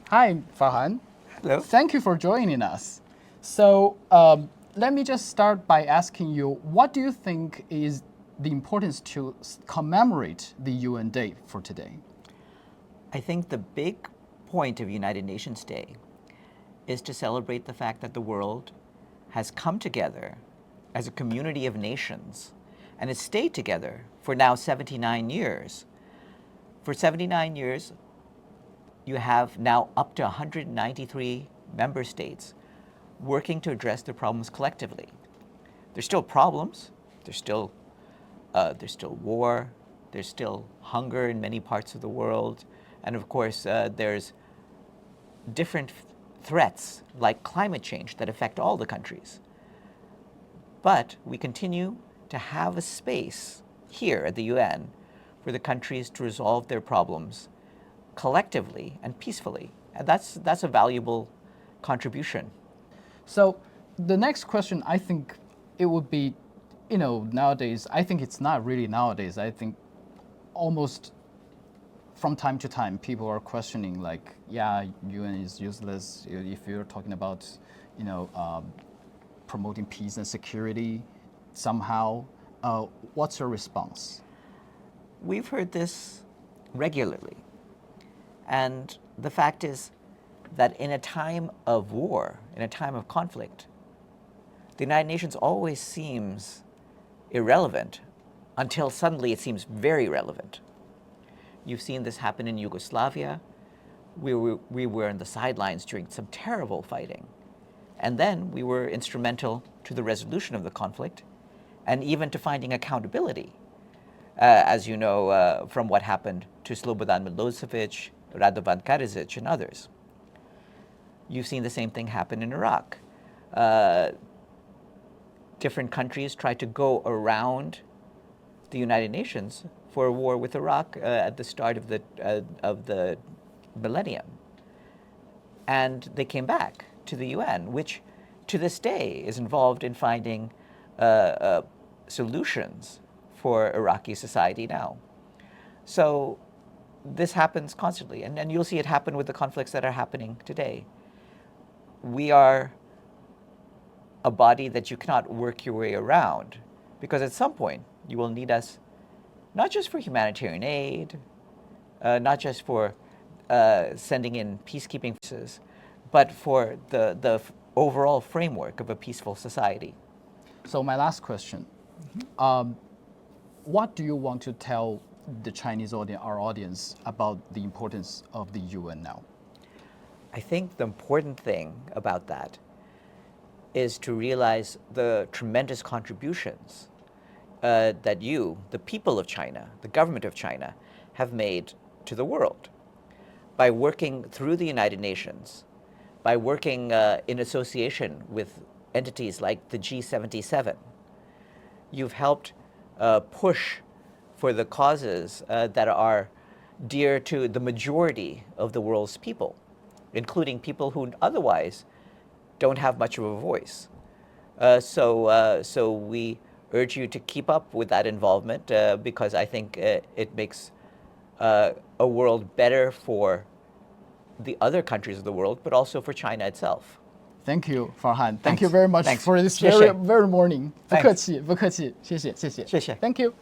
Hi, Farhan. Hello. Thank you for joining us. So let me just start by asking you, what do you think is the importance to commemorate the UN Day for today? I think the big point of United Nations Day is to celebrate the fact that the world has come together as a community of nations and has stayed together for now 79 years. For 79 years, you have now up to 193 member states working to address their problems collectively. There's still problems. There's still war. There's still hunger in many parts of the world. And of course, there's different threats like climate change that affect all the countries. But we continue to have a space here at the UN for the countries to resolve their problems collectively and peacefully. And that's a valuable contribution. So the next question, I think it would be, nowadays, I think it's not really nowadays. I think almost from time to time, people are questioning like, yeah, UN is useless if you're talking about, promoting peace and security somehow. What's your response? We've heard this regularly. And the fact is that in a time of war, in a time of conflict, the United Nations always seems irrelevant until suddenly it seems very relevant. You've seen this happen in Yugoslavia. We were on the sidelines during some terrible fighting. And then we were instrumental to the resolution of the conflict and even to finding accountability, as you know, from what happened to Slobodan Milosevic, Radovan Karadzic, and others. You've seen the same thing happen in Iraq. Different countries tried to go around the United Nations for a war with Iraq at the start of the millennium. And they came back to the UN, which to this day is involved in finding solutions for Iraqi society now. So this happens constantly, and you'll see it happen with the conflicts that are happening today. We are a body that you cannot work your way around, because at some point you will need us not just for humanitarian aid, not just for sending in peacekeeping forces, but for the overall framework of a peaceful society. So my last question, what do you want to tell the Chinese audience, our audience, about the importance of the UN now? I think the important thing about that is to realize the tremendous contributions that you, the people of China, the government of China, have made to the world by working through the United Nations, by working in association with entities like the G77. You've helped push for the causes that are dear to the majority of the world's people, including people who otherwise don't have much of a voice. So we urge you to keep up with that involvement because I think it makes a world better for the other countries of the world, but also for China itself. Thank you, Farhan. Thank Thanks. you very much Thanks. for this 谢谢。 very morning. 不 Thanks. 客气，不客气，谢谢，谢谢，谢谢。 Thank you.